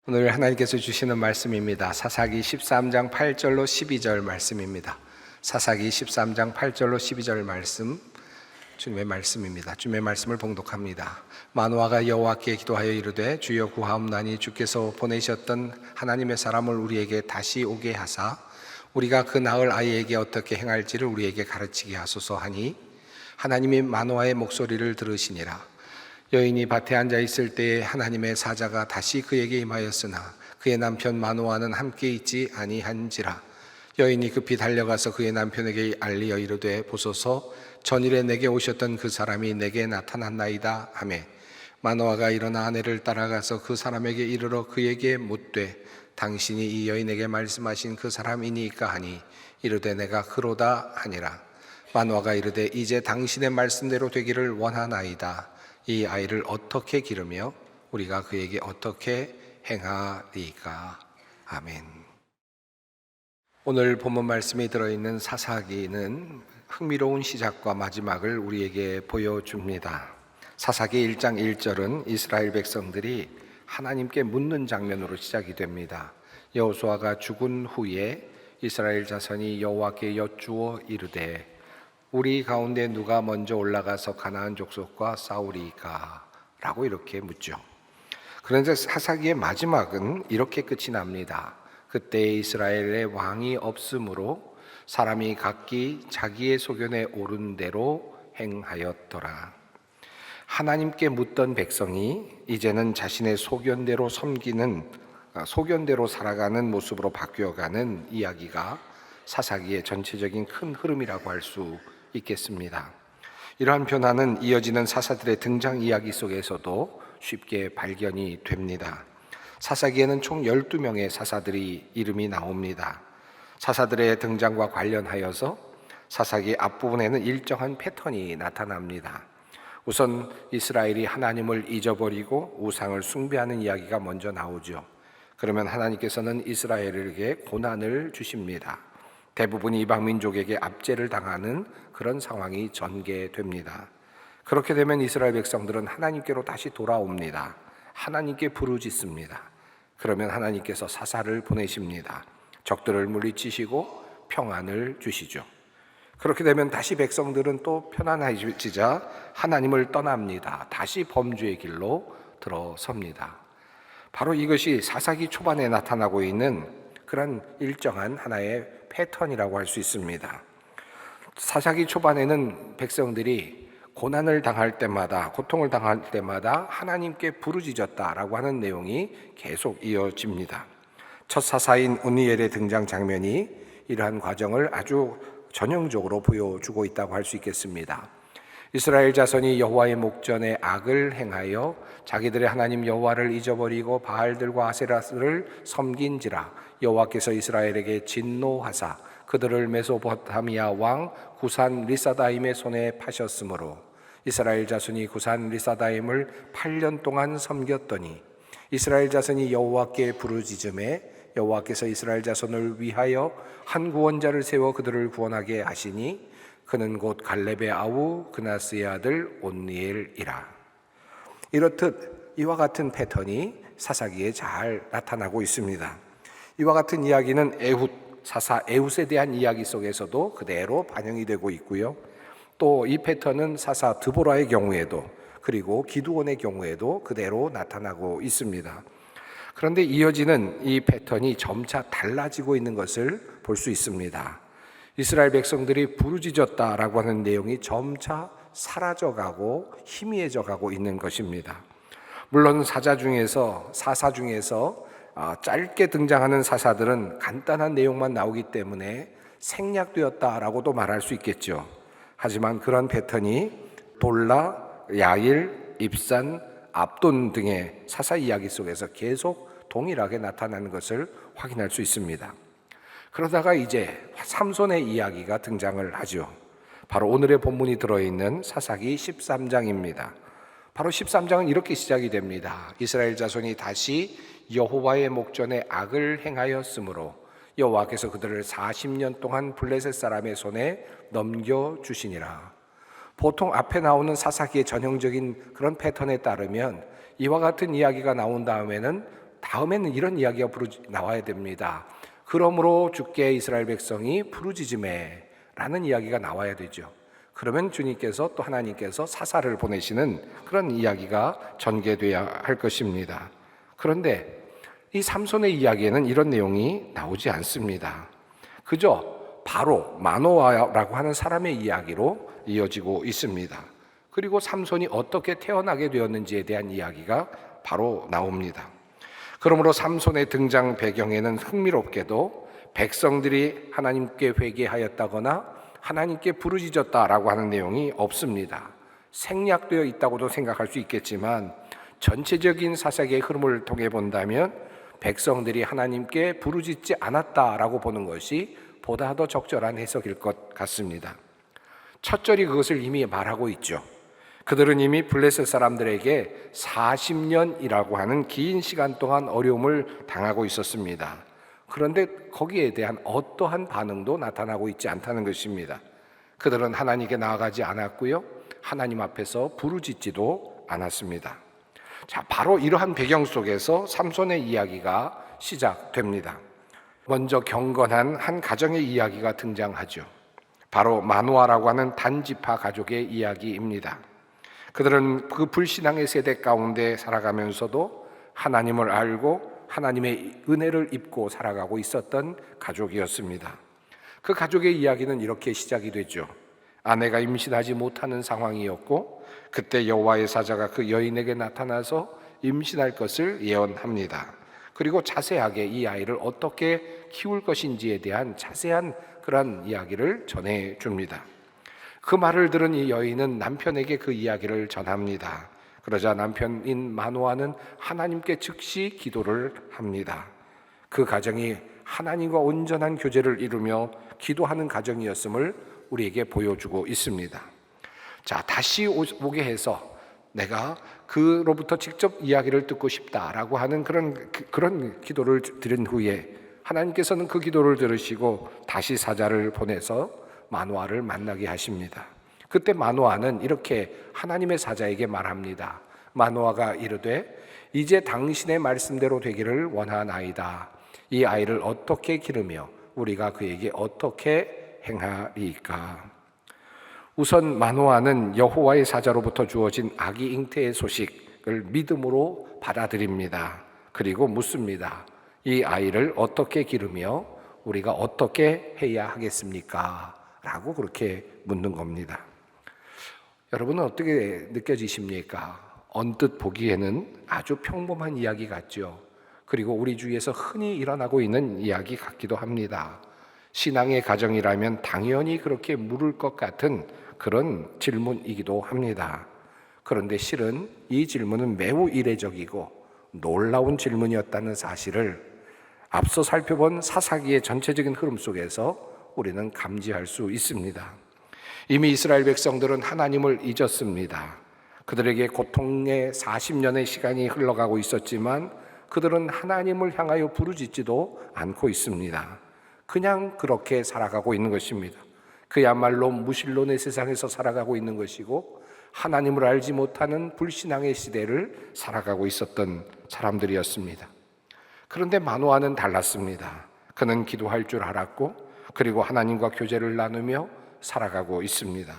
오늘 하나님께서 주시는 말씀입니다. 사사기 13장 8절로 12절 말씀입니다. 사사기 13장 8절로 12절 말씀, 주님의 말씀입니다. 주님의 말씀을 봉독합니다. 마노아가 여호와께 기도하여 이르되 주여 구하옵나니 주께서 보내셨던 하나님의 사람을 우리에게 다시 오게 하사 우리가 그 낳을 아이에게 어떻게 행할지를 우리에게 가르치게 하소서 하니 하나님이 마노아의 목소리를 들으시니라. 여인이 밭에 앉아 있을 때에 하나님의 사자가 다시 그에게 임하였으나 그의 남편 마노아는 함께 있지 아니한지라. 여인이 급히 달려가서 그의 남편에게 알리어 이르되 보소서 전일에 내게 오셨던 그 사람이 내게 나타났나이다 하매 마노아가 일어나 아내를 따라가서 그 사람에게 이르러 그에게 묻되 당신이 이 여인에게 말씀하신 그 사람이니까 하니 이르되 내가 그로다 하니라. 마노아가 이르되 이제 당신의 말씀대로 되기를 원하나이다. 이 아이를 어떻게 기르며 우리가 그에게 어떻게 행하리까. 아멘. 오늘 본문 말씀이 들어있는 사사기는 흥미로운 시작과 마지막을 우리에게 보여줍니다. 사사기 1장 1절은 이스라엘 백성들이 하나님께 묻는 장면으로 시작이 됩니다. 여호수아가 죽은 후에 이스라엘 자손이 여호와께 여쭈어 이르되 우리 가운데 누가 먼저 올라가서 가나안 족속과 싸우리까? 라고 이렇게 묻죠. 그런데 사사기의 마지막은 이렇게 끝이 납니다. 그때 이스라엘의 왕이 없으므로 사람이 각기 자기의 소견에 오른 대로 행하였더라. 하나님께 묻던 백성이 이제는 자신의 소견대로 소견대로 살아가는 모습으로 바뀌어가는 이야기가 사사기의 전체적인 큰 흐름이라고 할 수 있겠습니다. 이러한 변화는 이어지는 사사들의 등장 이야기 속에서도 쉽게 발견이 됩니다. 사사기에는 총 12명의 사사들이 이름이 나옵니다. 사사들의 등장과 관련하여서 사사기 앞부분에는 일정한 패턴이 나타납니다. 우선 이스라엘이 하나님을 잊어버리고 우상을 숭배하는 이야기가 먼저 나오죠. 그러면 하나님께서는 이스라엘에게 고난을 주십니다. 대부분 이방 민족에게 압제를 당하는 그런 상황이 전개됩니다. 그렇게 되면 이스라엘 백성들은 하나님께로 다시 돌아옵니다. 하나님께 부르짖습니다. 그러면 하나님께서 사사를 보내십니다. 적들을 물리치시고 평안을 주시죠. 그렇게 되면 다시 백성들은 또 편안해지자 하나님을 떠납니다. 다시 범죄의 길로 들어섭니다. 바로 이것이 사사기 초반에 나타나고 있는 그런 일정한 하나의 패턴이라고 할 수 있습니다. 사사기 초반에는 백성들이 고난을 당할 때마다, 고통을 당할 때마다 하나님께 부르짖었다라고 하는 내용이 계속 이어집니다. 첫 사사인 우니엘의 등장 장면이 이러한 과정을 아주 전형적으로 보여주고 있다고 할 수 있겠습니다. 이스라엘 자손이 여호와의 목전에 악을 행하여 자기들의 하나님 여호와를 잊어버리고 바알들과 아세라를 섬긴지라 여호와께서 이스라엘에게 진노하사 그들을 메소포타미아 왕 구산 리사다임의 손에 파셨으므로 이스라엘 자손이 구산 리사다임을 8년 동안 섬겼더니 이스라엘 자손이 여호와께 부르짖음에 여호와께서 이스라엘 자손을 위하여 한 구원자를 세워 그들을 구원하게 하시니 그는 곧 갈렙의 아우 그나스의 아들 온니엘이라. 이렇듯 이와 같은 패턴이 사사기에 잘 나타나고 있습니다. 이와 같은 이야기는 사사 에훗에 대한 이야기 속에서도 그대로 반영이 되고 있고요. 또 이 패턴은 사사 드보라의 경우에도 그리고 기드온의 경우에도 그대로 나타나고 있습니다. 그런데 이어지는 이 패턴이 점차 달라지고 있는 것을 볼 수 있습니다. 이스라엘 백성들이 부르짖었다라고 하는 내용이 점차 사라져가고 희미해져가고 있는 것입니다. 물론 사사 중에서 짧게 등장하는 사사들은 간단한 내용만 나오기 때문에 생략되었다라고도 말할 수 있겠죠. 하지만 그런 패턴이 돌라, 야일, 입산, 압돈 등의 사사 이야기 속에서 계속 동일하게 나타나는 것을 확인할 수 있습니다. 그러다가 이제 삼손의 이야기가 등장을 하죠. 바로 오늘의 본문이 들어있는 사사기 13장입니다. 바로 13장은 이렇게 시작이 됩니다. 이스라엘 자손이 다시 여호와의 목전에 악을 행하였으므로 여호와께서 그들을 40년 동안 블레셋 사람의 손에 넘겨주시니라. 보통 앞에 나오는 사사기의 전형적인 그런 패턴에 따르면 이와 같은 이야기가 나온 다음에는 다음에는 이런 이야기가 나와야 됩니다. 그러므로 주께 이스라엘 백성이 부르짖음에 라는 이야기가 나와야 되죠. 그러면 주님께서 또 하나님께서 사사를 보내시는 그런 이야기가 전개돼야 할 것입니다. 그런데 이 삼손의 이야기에는 이런 내용이 나오지 않습니다. 그저 바로 마노아라고 하는 사람의 이야기로 이어지고 있습니다. 그리고 삼손이 어떻게 태어나게 되었는지에 대한 이야기가 바로 나옵니다. 그러므로 삼손의 등장 배경에는 흥미롭게도 백성들이 하나님께 회개하였다거나 하나님께 부르짖었다라고 하는 내용이 없습니다. 생략되어 있다고도 생각할 수 있겠지만 전체적인 사사기의 흐름을 통해 본다면 백성들이 하나님께 부르짖지 않았다라고 보는 것이 보다 더 적절한 해석일 것 같습니다. 첫 절이 그것을 이미 말하고 있죠. 그들은 이미 블레셋 사람들에게 40년이라고 하는 긴 시간 동안 어려움을 당하고 있었습니다. 그런데 거기에 대한 어떠한 반응도 나타나고 있지 않다는 것입니다. 그들은 하나님께 나아가지 않았고요, 하나님 앞에서 부르짖지도 않았습니다. 자, 바로 이러한 배경 속에서 삼손의 이야기가 시작됩니다. 먼저 경건한 한 가정의 이야기가 등장하죠. 바로 마노아라고 하는 단지파 가족의 이야기입니다. 그들은 그 불신앙의 세대 가운데 살아가면서도 하나님을 알고 하나님의 은혜를 입고 살아가고 있었던 가족이었습니다. 그 가족의 이야기는 이렇게 시작이 되죠. 아내가 임신하지 못하는 상황이었고 그때 여호와의 사자가 그 여인에게 나타나서 임신할 것을 예언합니다. 그리고 자세하게 이 아이를 어떻게 키울 것인지에 대한 자세한 그런 이야기를 전해줍니다. 그 말을 들은 이 여인은 남편에게 그 이야기를 전합니다. 그러자 남편인 마노아는 하나님께 즉시 기도를 합니다. 그 가정이 하나님과 온전한 교제를 이루며 기도하는 가정이었음을 우리에게 보여주고 있습니다. 자, 다시 오게 해서 내가 그로부터 직접 이야기를 듣고 싶다라고 하는 그런 기도를 드린 후에 하나님께서는 그 기도를 들으시고 다시 사자를 보내서 마노아를 만나게 하십니다. 그때 마노아는 이렇게 하나님의 사자에게 말합니다. 마노아가 이르되 이제 당신의 말씀대로 되기를 원하나이다. 이 아이를 어떻게 기르며 우리가 그에게 어떻게 행하리까? 우선 마노아는 여호와의 사자로부터 주어진 아기 잉태의 소식을 믿음으로 받아들입니다. 그리고 묻습니다. 이 아이를 어떻게 기르며 우리가 어떻게 해야 하겠습니까? 라고 그렇게 묻는 겁니다. 여러분은 어떻게 느껴지십니까? 언뜻 보기에는 아주 평범한 이야기 같죠. 그리고 우리 주위에서 흔히 일어나고 있는 이야기 같기도 합니다. 신앙의 가정이라면 당연히 그렇게 물을 것 같은 그런 질문이기도 합니다. 그런데 실은 이 질문은 매우 이례적이고 놀라운 질문이었다는 사실을 앞서 살펴본 사사기의 전체적인 흐름 속에서 우리는 감지할 수 있습니다. 이미 이스라엘 백성들은 하나님을 잊었습니다. 그들에게 고통의 40년의 시간이 흘러가고 있었지만 그들은 하나님을 향하여 부르짖지도 않고 있습니다. 그냥 그렇게 살아가고 있는 것입니다. 그야말로 무신론의 세상에서 살아가고 있는 것이고 하나님을 알지 못하는 불신앙의 시대를 살아가고 있었던 사람들이었습니다. 그런데 마노아는 달랐습니다. 그는 기도할 줄 알았고 그리고 하나님과 교제를 나누며 살아가고 있습니다.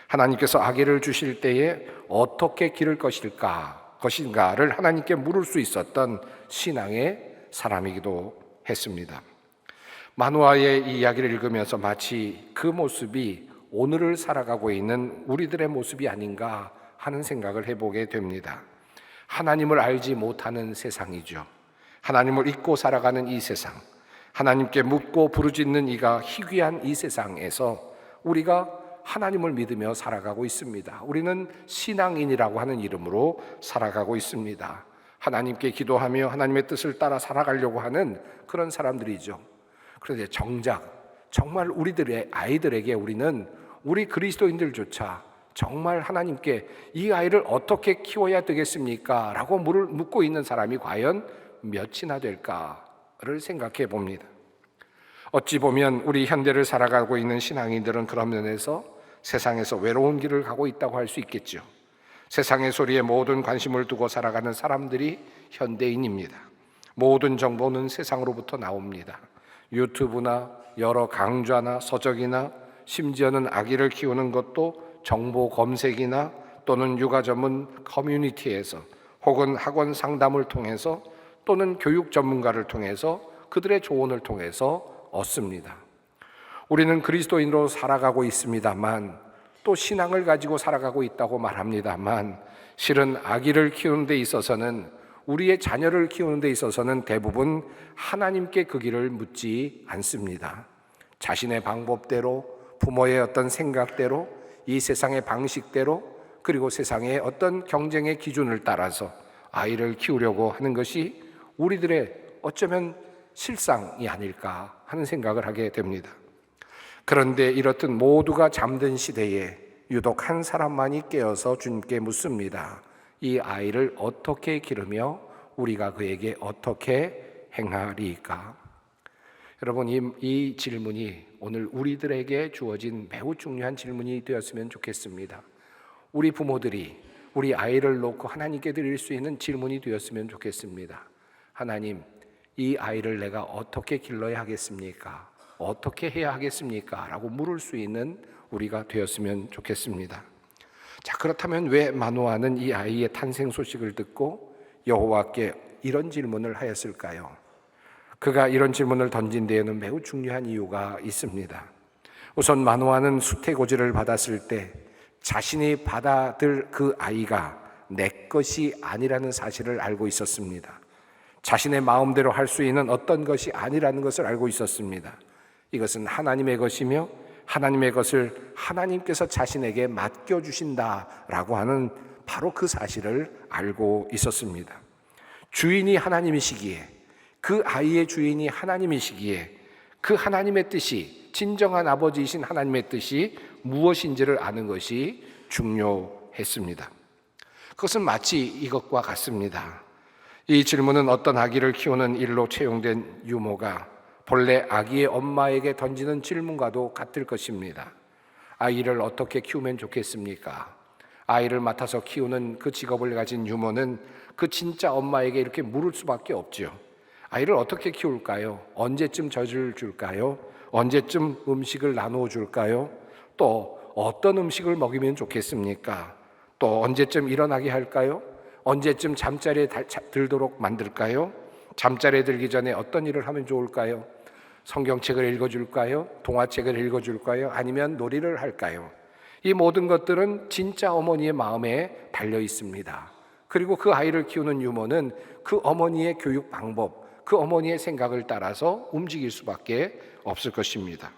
하나님께서 아기를 주실 때에 어떻게 기를 것인가를 하나님께 물을 수 있었던 신앙의 사람이기도 했습니다. 마노아의 이 이야기를 읽으면서 마치 그 모습이 오늘을 살아가고 있는 우리들의 모습이 아닌가 하는 생각을 해보게 됩니다. 하나님을 알지 못하는 세상이죠. 하나님을 잊고 살아가는 이 세상, 하나님께 묻고 부르짖는 이가 희귀한 이 세상에서 우리가 하나님을 믿으며 살아가고 있습니다. 우리는 신앙인이라고 하는 이름으로 살아가고 있습니다. 하나님께 기도하며 하나님의 뜻을 따라 살아가려고 하는 그런 사람들이죠. 그런데 정말 우리들의 아이들에게 우리는 우리 그리스도인들조차 정말 하나님께 이 아이를 어떻게 키워야 되겠습니까? 라고 묻고 있는 사람이 과연 몇이나 될까를 생각해 봅니다. 어찌 보면 우리 현대를 살아가고 있는 신앙인들은 그런 면에서 세상에서 외로운 길을 가고 있다고 할 수 있겠죠. 세상의 소리에 모든 관심을 두고 살아가는 사람들이 현대인입니다. 모든 정보는 세상으로부터 나옵니다. 유튜브나 여러 강좌나 서적이나 심지어는 아기를 키우는 것도 정보 검색이나 또는 육아 전문 커뮤니티에서 혹은 학원 상담을 통해서 또는 교육 전문가를 통해서 그들의 조언을 통해서 얻습니다. 우리는 그리스도인으로 살아가고 있습니다만 또 신앙을 가지고 살아가고 있다고 말합니다만 실은 아기를 키우는 데 있어서는 우리의 자녀를 키우는 데 있어서는 대부분 하나님께 그 길을 묻지 않습니다. 자신의 방법대로 부모의 어떤 생각대로 이 세상의 방식대로 그리고 세상의 어떤 경쟁의 기준을 따라서 아이를 키우려고 하는 것이 우리들의 어쩌면 실상이 아닐까 하는 생각을 하게 됩니다. 그런데 이렇듯 모두가 잠든 시대에 유독 한 사람만이 깨어서 주님께 묻습니다. 이 아이를 어떻게 기르며 우리가 그에게 어떻게 행하리까? 여러분, 이 질문이 오늘 우리들에게 주어진 매우 중요한 질문이 되었으면 좋겠습니다. 우리 부모들이 우리 아이를 놓고 하나님께 드릴 수 있는 질문이 되었으면 좋겠습니다. 하나님, 이 아이를 내가 어떻게 길러야 하겠습니까? 어떻게 해야 하겠습니까? 라고 물을 수 있는 우리가 되었으면 좋겠습니다. 자, 그렇다면 왜 마노아는 이 아이의 탄생 소식을 듣고 여호와께 이런 질문을 하였을까요? 그가 이런 질문을 던진 데에는 매우 중요한 이유가 있습니다. 우선 마노아는 수태고지를 받았을 때 자신이 받아들 그 아이가 내 것이 아니라는 사실을 알고 있었습니다. 자신의 마음대로 할 수 있는 어떤 것이 아니라는 것을 알고 있었습니다. 이것은 하나님의 것이며 하나님의 것을 하나님께서 자신에게 맡겨주신다라고 하는 바로 그 사실을 알고 있었습니다. 주인이 하나님이시기에, 그 아이의 주인이 하나님이시기에 그 하나님의 뜻이, 진정한 아버지이신 하나님의 뜻이 무엇인지를 아는 것이 중요했습니다. 그것은 마치 이것과 같습니다. 이 질문은 어떤 아기를 키우는 일로 채용된 유모가 본래 아기의 엄마에게 던지는 질문과도 같을 것입니다. 아이를 어떻게 키우면 좋겠습니까? 아이를 맡아서 키우는 그 직업을 가진 유모는 그 진짜 엄마에게 이렇게 물을 수밖에 없죠. 아이를 어떻게 키울까요? 언제쯤 젖을 줄까요? 언제쯤 음식을 나누어 줄까요? 또 어떤 음식을 먹이면 좋겠습니까? 또 언제쯤 일어나게 할까요? 언제쯤 잠자리에 들도록 만들까요? 잠자리에 들기 전에 어떤 일을 하면 좋을까요? 성경책을 읽어줄까요? 동화책을 읽어줄까요? 아니면 놀이를 할까요? 이 모든 것들은 진짜 어머니의 마음에 달려 있습니다. 그리고 그 아이를 키우는 유모는 그 어머니의 교육 방법, 그 어머니의 생각을 따라서 움직일 수밖에 없을 것입니다.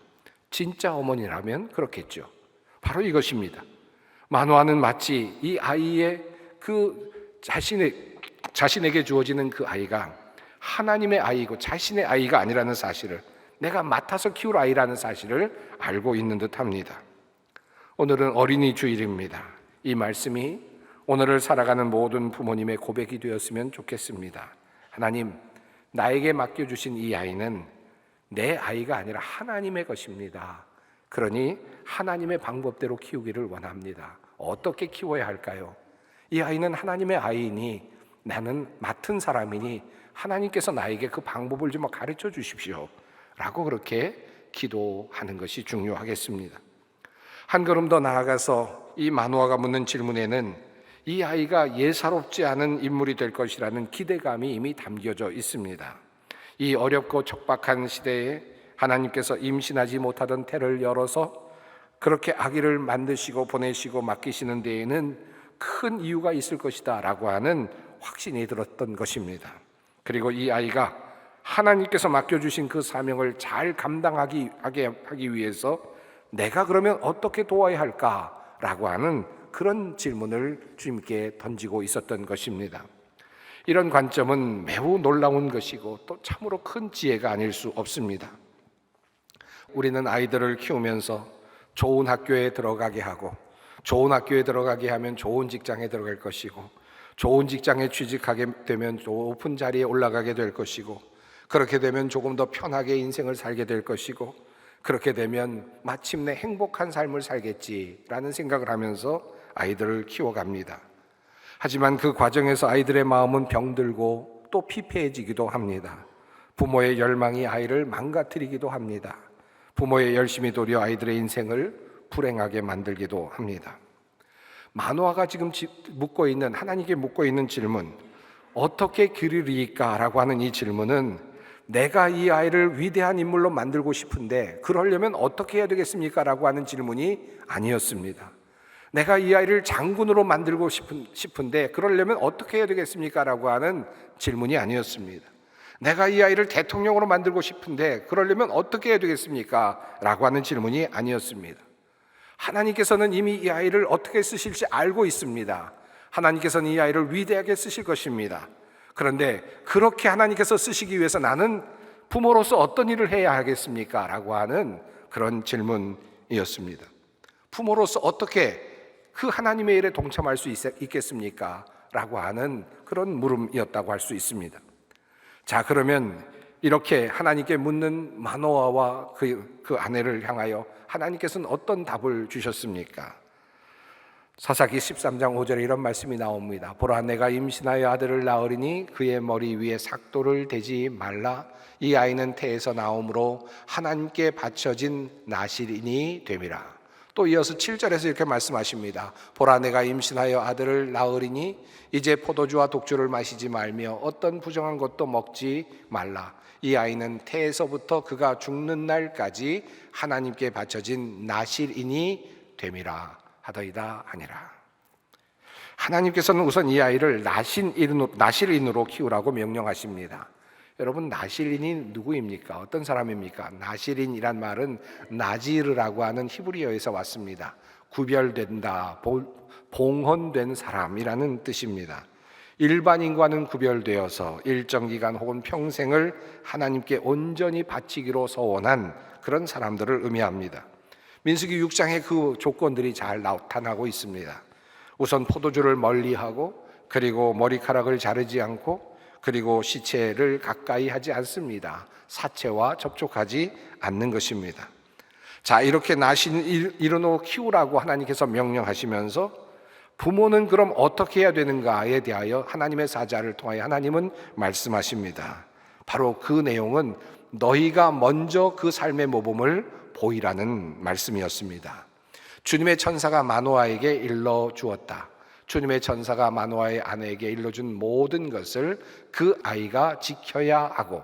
진짜 어머니라면 그렇겠죠. 바로 이것입니다. 마노아는 마치 이 아이의 그 자신에게 주어지는 그 아이가 하나님의 아이고 자신의 아이가 아니라는 사실을, 내가 맡아서 키울 아이라는 사실을 알고 있는 듯합니다. 오늘은 어린이 주일입니다. 이 말씀이 오늘을 살아가는 모든 부모님의 고백이 되었으면 좋겠습니다. 하나님, 나에게 맡겨주신 이 아이는 내 아이가 아니라 하나님의 것입니다. 그러니 하나님의 방법대로 키우기를 원합니다. 어떻게 키워야 할까요? 이 아이는 하나님의 아이이니 나는 맡은 사람이니 하나님께서 나에게 그 방법을 좀 가르쳐 주십시오 라고 그렇게 기도하는 것이 중요하겠습니다. 한 걸음 더 나아가서 이 마노아가 묻는 질문에는 이 아이가 예사롭지 않은 인물이 될 것이라는 기대감이 이미 담겨져 있습니다. 이 어렵고 척박한 시대에 하나님께서 임신하지 못하던 태를 열어서 그렇게 아기를 만드시고 보내시고 맡기시는 데에는 큰 이유가 있을 것이다 라고 하는 확신이 들었던 것입니다. 그리고 이 아이가 하나님께서 맡겨주신 그 사명을 잘 감당하기 위해서 내가 그러면 어떻게 도와야 할까라고 하는 그런 질문을 주님께 던지고 있었던 것입니다. 이런 관점은 매우 놀라운 것이고 또 참으로 큰 지혜가 아닐 수 없습니다. 우리는 아이들을 키우면서 좋은 학교에 들어가게 하고, 좋은 학교에 들어가게 하면 좋은 직장에 들어갈 것이고, 좋은 직장에 취직하게 되면 높은 자리에 올라가게 될 것이고, 그렇게 되면 조금 더 편하게 인생을 살게 될 것이고, 그렇게 되면 마침내 행복한 삶을 살겠지라는 생각을 하면서 아이들을 키워갑니다. 하지만 그 과정에서 아이들의 마음은 병들고 또 피폐해지기도 합니다. 부모의 열망이 아이를 망가뜨리기도 합니다. 부모의 열심이 도리어 아이들의 인생을 불행하게 만들기도 합니다. 마노아가 지금 하나님께 묻고 있는 질문, 어떻게 기르리까라고 하는 이 질문은 내가 이 아이를 위대한 인물로 만들고 싶은데 그러려면 어떻게 해야 되겠습니까? 라고 하는 질문이 아니었습니다. 내가 이 아이를 장군으로 만들고 싶은데 그러려면 어떻게 해야 되겠습니까? 라고 하는 질문이 아니었습니다. 내가 이 아이를 대통령으로 만들고 싶은데 그러려면 어떻게 해야 되겠습니까? 라고 하는 질문이 아니었습니다. 하나님께서는 이미 이 아이를 어떻게 쓰실지 알고 있습니다. 하나님께서는 이 아이를 위대하게 쓰실 것입니다. 그런데 그렇게 하나님께서 쓰시기 위해서 나는 부모로서 어떤 일을 해야 하겠습니까? 라고 하는 그런 질문이었습니다. 부모로서 어떻게 그 하나님의 일에 동참할 수 있겠습니까? 라고 하는 그런 물음이었다고 할 수 있습니다. 자, 그러면 이렇게 하나님께 묻는 마노아와 그 아내를 향하여 하나님께서는 어떤 답을 주셨습니까? 사사기 13장 5절에 이런 말씀이 나옵니다. 보라, 내가 임신하여 아들을 낳으리니 그의 머리 위에 삭도를 대지 말라. 이 아이는 태에서 나옴으로 하나님께 바쳐진 나실인이 됨이라. 또 이어서 7절에서 이렇게 말씀하십니다. 보라, 내가 임신하여 아들을 낳으리니 이제 포도주와 독주를 마시지 말며 어떤 부정한 것도 먹지 말라. 이 아이는 태에서부터 그가 죽는 날까지 하나님께 바쳐진 나실인이 됨이라 하더이다 하니라. 하나님께서는 우선 이 아이를 나실인으로 키우라고 명령하십니다. 여러분, 나실인이 누구입니까? 어떤 사람입니까? 나실인이란 말은 나지르라고 하는 히브리어에서 왔습니다. 구별된다, 봉헌된 사람이라는 뜻입니다. 일반인과는 구별되어서 일정 기간 혹은 평생을 하나님께 온전히 바치기로 서원한 그런 사람들을 의미합니다. 민수기 6장에 그 조건들이 잘 나타나고 있습니다. 우선 포도주를 멀리하고, 그리고 머리카락을 자르지 않고, 그리고 시체를 가까이 하지 않습니다. 사체와 접촉하지 않는 것입니다. 자, 이렇게 나실인으로 키우라고 하나님께서 명령하시면서 부모는 그럼 어떻게 해야 되는가에 대하여 하나님의 사자를 통하여 하나님은 말씀하십니다. 바로 그 내용은 너희가 먼저 그 삶의 모범을 보이라는 말씀이었습니다. 주님의 천사가 마노아에게 일러 주었다. 주님의 천사가 마노아의 아내에게 일러준 모든 것을 그 아이가 지켜야 하고,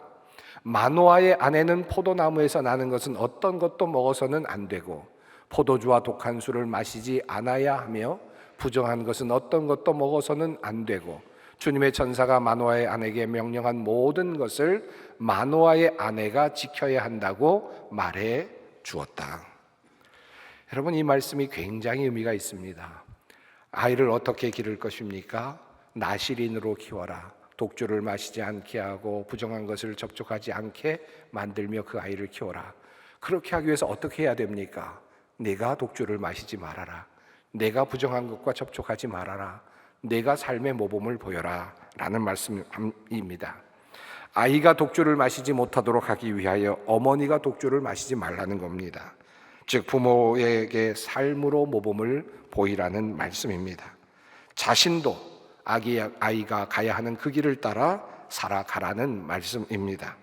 마노아의 아내는 포도나무에서 나는 것은 어떤 것도 먹어서는 안 되고, 포도주와 독한 술을 마시지 않아야 하며, 부정한 것은 어떤 것도 먹어서는 안 되고, 주님의 천사가 마노아의 아내에게 명령한 모든 것을 마노아의 아내가 지켜야 한다고 말해 주었다. 여러분, 이 말씀이 굉장히 의미가 있습니다. 아이를 어떻게 기를 것입니까? 나실인으로 키워라. 독주를 마시지 않게 하고 부정한 것을 접촉하지 않게 만들며 그 아이를 키워라. 그렇게 하기 위해서 어떻게 해야 됩니까? 내가 독주를 마시지 말아라. 내가 부정한 것과 접촉하지 말아라. 내가 삶의 모범을 보여라 라는 말씀입니다. 아이가 독주를 마시지 못하도록 하기 위하여 어머니가 독주를 마시지 말라는 겁니다. 즉 부모에게 삶으로 모범을 보이라는 말씀입니다. 자신도 아이가 가야 하는 그 길을 따라 살아가라는 말씀입니다.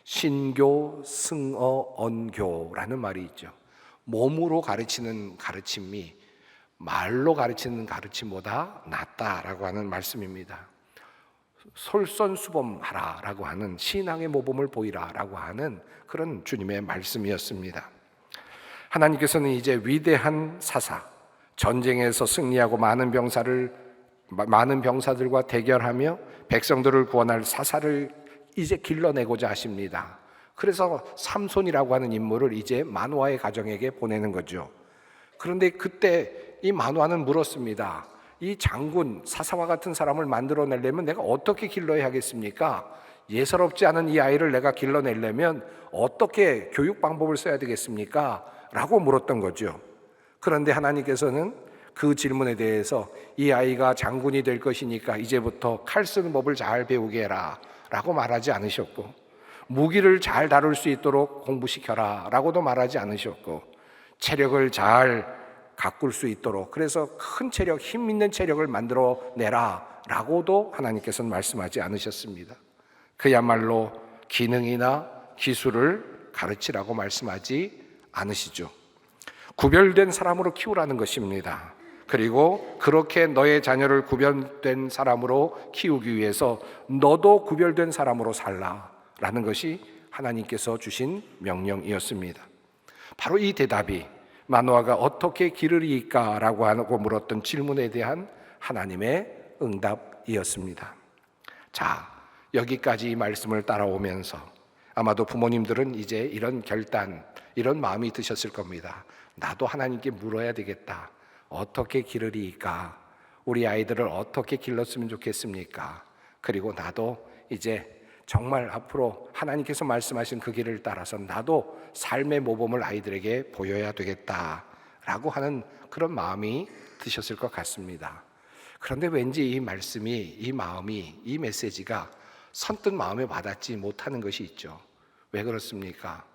신교, 승어, 언교라는 말이 있죠. 몸으로 가르치는 가르침이 말로 가르치는 가르침보다 낫다라고 하는 말씀입니다. 솔선수범하라라고 하는 신앙의 모범을 보이라라고 하는 그런 주님의 말씀이었습니다. 하나님께서는 이제 위대한 사사, 전쟁에서 승리하고 많은 병사들과 대결하며 백성들을 구원할 사사를 이제 길러내고자 하십니다. 그래서 삼손이라고 하는 인물을 이제 마노아의 가정에게 보내는 거죠. 그런데 그때 이 마노아는 물었습니다. 이 장군, 사사와 같은 사람을 만들어내려면 내가 어떻게 길러야 하겠습니까? 예사롭지 않은 이 아이를 내가 길러내려면 어떻게 교육 방법을 써야 되겠습니까? 라고 물었던 거죠. 그런데 하나님께서는 그 질문에 대해서 이 아이가 장군이 될 것이니까 이제부터 칼 쓰는 법을 잘 배우게 해라 라고 말하지 않으셨고, 무기를 잘 다룰 수 있도록 공부시켜라 라고도 말하지 않으셨고, 체력을 잘 가꿀 수 있도록, 그래서 큰 체력, 힘 있는 체력을 만들어내라 라고도 하나님께서는 말씀하지 않으셨습니다. 그야말로 기능이나 기술을 가르치라고 말씀하지 않으시죠. 구별된 사람으로 키우라는 것입니다. 그리고 그렇게 너의 자녀를 구별된 사람으로 키우기 위해서 너도 구별된 사람으로 살라라는 것이 하나님께서 주신 명령이었습니다. 바로 이 대답이 마노아가 어떻게 기르리까라고 하고 물었던 질문에 대한 하나님의 응답이었습니다. 자, 여기까지 이 말씀을 따라오면서 아마도 부모님들은 이제 이런 결단, 이런 마음이 드셨을 겁니다. 나도 하나님께 물어야 되겠다. 어떻게 기르리까? 우리 아이들을 어떻게 길렀으면 좋겠습니까? 그리고 나도 이제 정말 앞으로 하나님께서 말씀하신 그 길을 따라서 나도 삶의 모범을 아이들에게 보여야 되겠다라고 하는 그런 마음이 드셨을 것 같습니다. 그런데 왠지 이 말씀이, 이 마음이, 이 메시지가 선뜻 마음에 와닿지 못하는 것이 있죠. 왜 그렇습니까?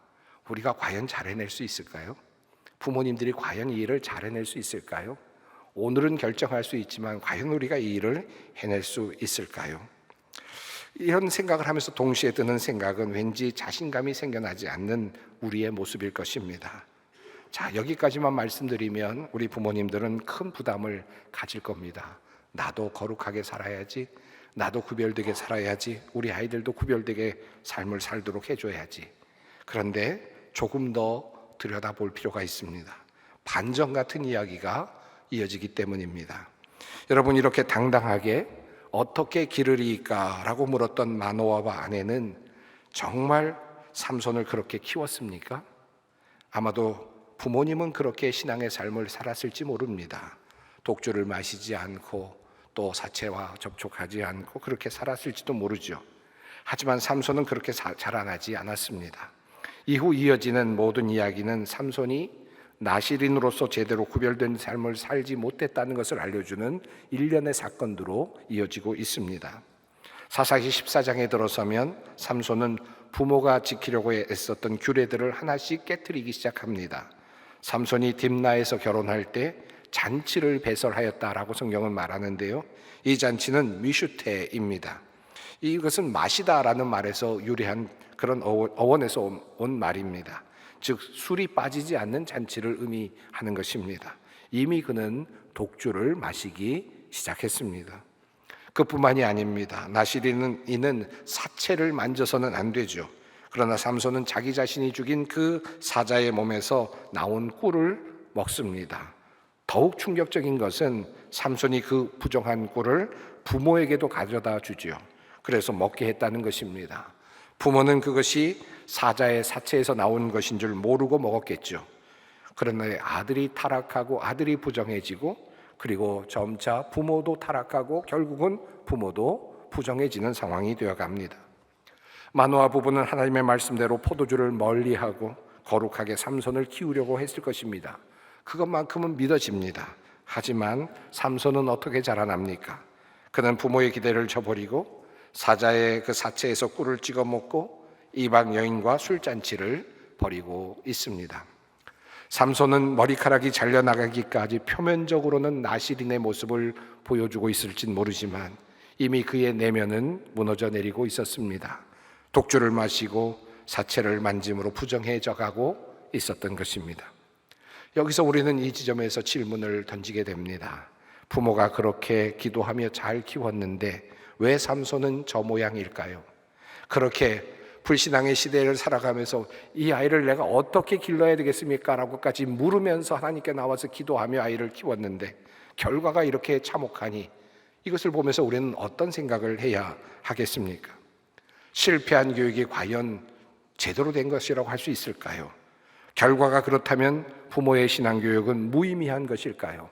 우리가 과연 잘 해낼 수 있을까요? 부모님들이 과연 이 일을 잘 해낼 수 있을까요? 오늘은 결정할 수 있지만 과연 우리가 이 일을 해낼 수 있을까요? 이런 생각을 하면서 동시에 드는 생각은 왠지 자신감이 생겨나지 않는 우리의 모습일 것입니다. 자, 여기까지만 말씀드리면 우리 부모님들은 큰 부담을 가질 겁니다. 나도 거룩하게 살아야지, 나도 구별되게 살아야지, 우리 아이들도 구별되게 삶을 살도록 해줘야지. 그런데 조금 더 들여다볼 필요가 있습니다. 반전 같은 이야기가 이어지기 때문입니다. 여러분, 이렇게 당당하게 어떻게 기르리까라고 물었던 마노아와 아내는 정말 삼손을 그렇게 키웠습니까? 아마도 부모님은 그렇게 신앙의 삶을 살았을지 모릅니다. 독주를 마시지 않고 또 사체와 접촉하지 않고 그렇게 살았을지도 모르죠. 하지만 삼손은 그렇게 자라나지 않았습니다. 이후 이어지는 모든 이야기는 삼손이 나시린으로서 제대로 구별된 삶을 살지 못했다는 것을 알려주는 일련의 사건으로 이어지고 있습니다. 사사기 14장에 들어서면 삼손은 부모가 지키려고 애썼던 규례들을 하나씩 깨트리기 시작합니다. 삼손이 딥나에서 결혼할 때 잔치를 배설하였다라고 성경은 말하는데요. 이 잔치는 미슈테입니다. 이것은 마시다라는 말에서 유래한 그런 어원에서 온 말입니다. 즉 술이 빠지지 않는 잔치를 의미하는 것입니다. 이미 그는 독주를 마시기 시작했습니다. 그뿐만이 아닙니다. 나시린은 이는 사체를 만져서는 안 되죠. 그러나 삼손은 자기 자신이 죽인 그 사자의 몸에서 나온 꿀을 먹습니다. 더욱 충격적인 것은 삼손이 그 부정한 꿀을 부모에게도 가져다 주죠. 그래서 먹게 했다는 것입니다. 부모는 그것이 사자의 사체에서 나온 것인 줄 모르고 먹었겠죠. 그러나 아들이 타락하고 아들이 부정해지고 그리고 점차 부모도 타락하고 결국은 부모도 부정해지는 상황이 되어갑니다. 마노아 부부는 하나님의 말씀대로 포도주를 멀리하고 거룩하게 삼손을 키우려고 했을 것입니다. 그것만큼은 믿어집니다. 하지만 삼손은 어떻게 자라납니까? 그는 부모의 기대를 저버리고 사자의 그 사체에서 꿀을 찍어 먹고 이방 여인과 술잔치를 벌이고 있습니다. 삼손은 머리카락이 잘려나가기까지 표면적으로는 나시린의 모습을 보여주고 있을진 모르지만 이미 그의 내면은 무너져 내리고 있었습니다. 독주를 마시고 사체를 만짐으로 부정해져 가고 있었던 것입니다. 여기서 우리는 이 지점에서 질문을 던지게 됩니다. 부모가 그렇게 기도하며 잘 키웠는데 왜 삼손은 저 모양일까요? 그렇게 불신앙의 시대를 살아가면서 이 아이를 내가 어떻게 길러야 되겠습니까? 라고까지 물으면서 하나님께 나와서 기도하며 아이를 키웠는데 결과가 이렇게 참혹하니 이것을 보면서 우리는 어떤 생각을 해야 하겠습니까? 실패한 교육이 과연 제대로 된 것이라고 할 수 있을까요? 결과가 그렇다면 부모의 신앙교육은 무의미한 것일까요?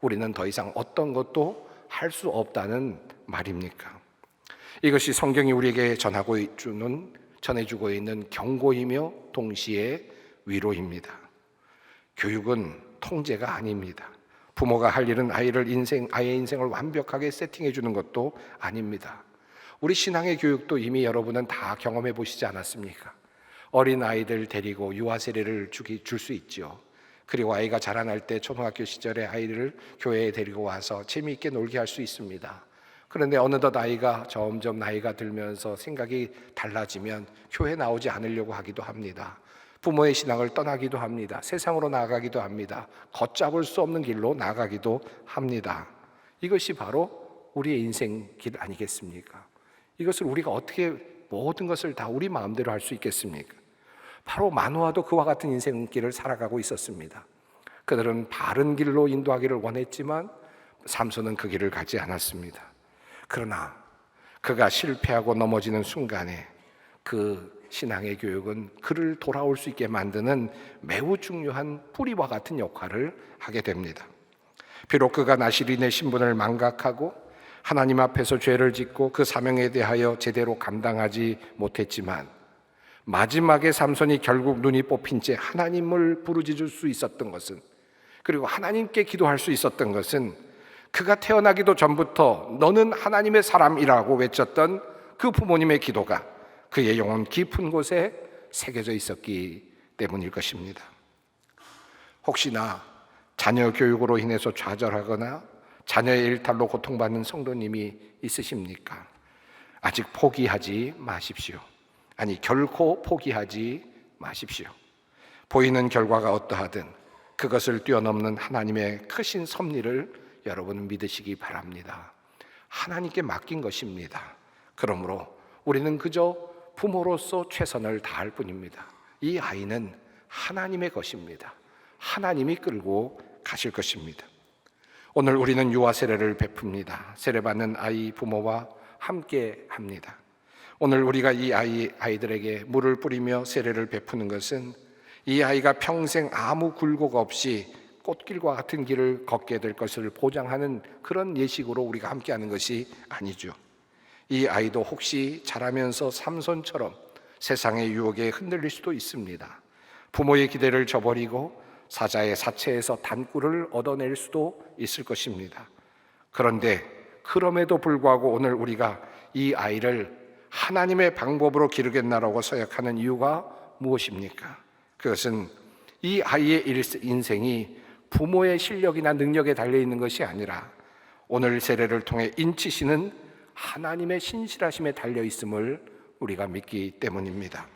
우리는 더 이상 어떤 것도 할 수 없다는 말입니까? 이것이 성경이 우리에게 전해주고 있는 경고이며 동시에 위로입니다. 교육은 통제가 아닙니다. 부모가 할 일은 아이의 인생을 완벽하게 세팅해 주는 것도 아닙니다. 우리 신앙의 교육도 이미 여러분은 다 경험해 보시지 않았습니까? 어린 아이들 데리고 유아 세례를 줄 수 있죠. 그리고 아이가 자라날 때 초등학교 시절에 아이를 교회에 데리고 와서 재미있게 놀게 할 수 있습니다. 그런데 어느덧 아이가 점점 나이가 들면서 생각이 달라지면 교회 나오지 않으려고 하기도 합니다. 부모의 신앙을 떠나기도 합니다. 세상으로 나아가기도 합니다. 걷잡을 수 없는 길로 나아가기도 합니다. 이것이 바로 우리의 인생 길 아니겠습니까? 이것을 우리가 어떻게 모든 것을 다 우리 마음대로 할 수 있겠습니까? 바로 마노아도 그와 같은 인생길을 살아가고 있었습니다. 그들은 바른 길로 인도하기를 원했지만 삼손은 그 길을 가지 않았습니다. 그러나 그가 실패하고 넘어지는 순간에 그 신앙의 교육은 그를 돌아올 수 있게 만드는 매우 중요한 뿌리와 같은 역할을 하게 됩니다. 비록 그가 나시린의 신분을 망각하고 하나님 앞에서 죄를 짓고 그 사명에 대하여 제대로 감당하지 못했지만 마지막에 삼손이 결국 눈이 뽑힌 채 하나님을 부르짖을 수 있었던 것은, 그리고 하나님께 기도할 수 있었던 것은 그가 태어나기도 전부터 너는 하나님의 사람이라고 외쳤던 그 부모님의 기도가 그의 영혼 깊은 곳에 새겨져 있었기 때문일 것입니다. 혹시나 자녀 교육으로 인해서 좌절하거나 자녀의 일탈로 고통받는 성도님이 있으십니까? 아직 포기하지 마십시오. 아니, 결코 포기하지 마십시오. 보이는 결과가 어떠하든 그것을 뛰어넘는 하나님의 크신 섭리를 여러분 믿으시기 바랍니다. 하나님께 맡긴 것입니다. 그러므로 우리는 그저 부모로서 최선을 다할 뿐입니다. 이 아이는 하나님의 것입니다. 하나님이 끌고 가실 것입니다. 오늘 우리는 유아 세례를 베풉니다. 세례받는 아이 부모와 함께 합니다. 오늘 우리가 이 아이들에게 물을 뿌리며 세례를 베푸는 것은 이 아이가 평생 아무 굴곡 없이 꽃길과 같은 길을 걷게 될 것을 보장하는 그런 예식으로 우리가 함께하는 것이 아니죠. 이 아이도 혹시 자라면서 삼손처럼 세상의 유혹에 흔들릴 수도 있습니다. 부모의 기대를 저버리고 사자의 사체에서 단꿀을 얻어낼 수도 있을 것입니다. 그런데 그럼에도 불구하고 오늘 우리가 이 아이를 하나님의 방법으로 기르겠나라고 서약하는 이유가 무엇입니까? 그것은 이 아이의 인생이 부모의 실력이나 능력에 달려있는 것이 아니라 오늘 세례를 통해 인치시는 하나님의 신실하심에 달려있음을 우리가 믿기 때문입니다.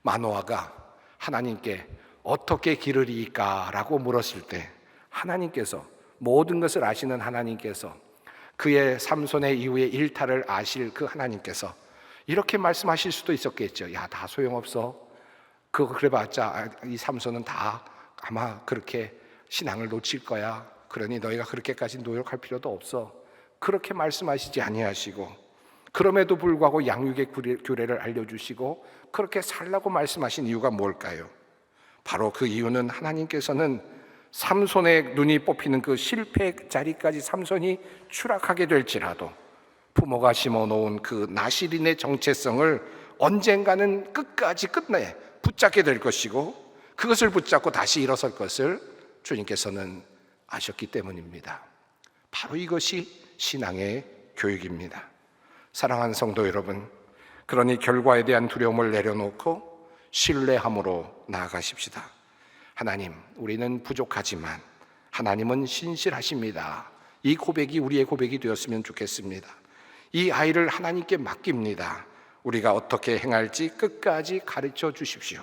마노아가 하나님께 어떻게 기르리까? 라고 물었을 때 하나님께서, 모든 것을 아시는 하나님께서, 그의 삼손의 이후의 일탈을 아실 그 하나님께서 이렇게 말씀하실 수도 있었겠죠. 야, 다 소용없어. 그거 그래봤자 이 삼손은 다 아마 그렇게 신앙을 놓칠 거야. 그러니 너희가 그렇게까지 노력할 필요도 없어. 그렇게 말씀하시지 아니하시고, 그럼에도 불구하고 양육의 규례를 알려주시고 그렇게 살라고 말씀하신 이유가 뭘까요? 바로 그 이유는 하나님께서는 삼손의 눈이 뽑히는 그 실패 자리까지 삼손이 추락하게 될지라도 부모가 심어놓은 그 나시린의 정체성을 언젠가는 끝까지 끝내 붙잡게 될 것이고, 그것을 붙잡고 다시 일어설 것을 주님께서는 아셨기 때문입니다. 바로 이것이 신앙의 교육입니다. 사랑하는 성도 여러분, 그러니 결과에 대한 두려움을 내려놓고 신뢰함으로 나아가십시다. 하나님, 우리는 부족하지만 하나님은 신실하십니다. 이 고백이 우리의 고백이 되었으면 좋겠습니다. 이 아이를 하나님께 맡깁니다. 우리가 어떻게 행할지 끝까지 가르쳐 주십시오.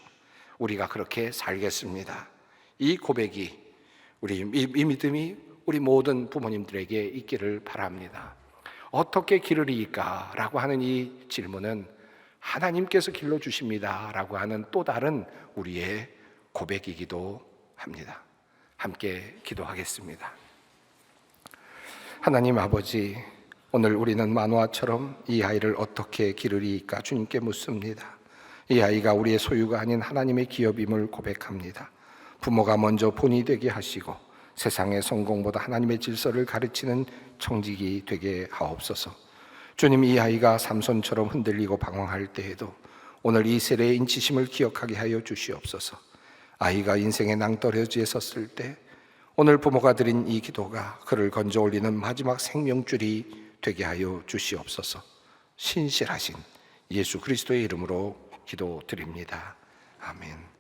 우리가 그렇게 살겠습니다. 이 고백이, 이 믿음이 우리 모든 부모님들에게 있기를 바랍니다. 어떻게 기르리까? 라고 하는 이 질문은 하나님께서 길러주십니다 라고 하는 또 다른 우리의 고백이기도 합니다. 함께 기도하겠습니다. 하나님 아버지, 오늘 우리는 마노아처럼 이 아이를 어떻게 기르리까 주님께 묻습니다. 이 아이가 우리의 소유가 아닌 하나님의 기업임을 고백합니다. 부모가 먼저 본이 되게 하시고 세상의 성공보다 하나님의 질서를 가르치는 청직이 되게 하옵소서. 주님, 이 아이가 삼손처럼 흔들리고 방황할 때에도 오늘 이 세례의 인치심을 기억하게 하여 주시옵소서. 아이가 인생의 낭떠러지에 섰을 때 오늘 부모가 드린 이 기도가 그를 건져 올리는 마지막 생명줄이 되게 하여 주시옵소서. 신실하신 예수 그리스도의 이름으로 기도드립니다. 아멘.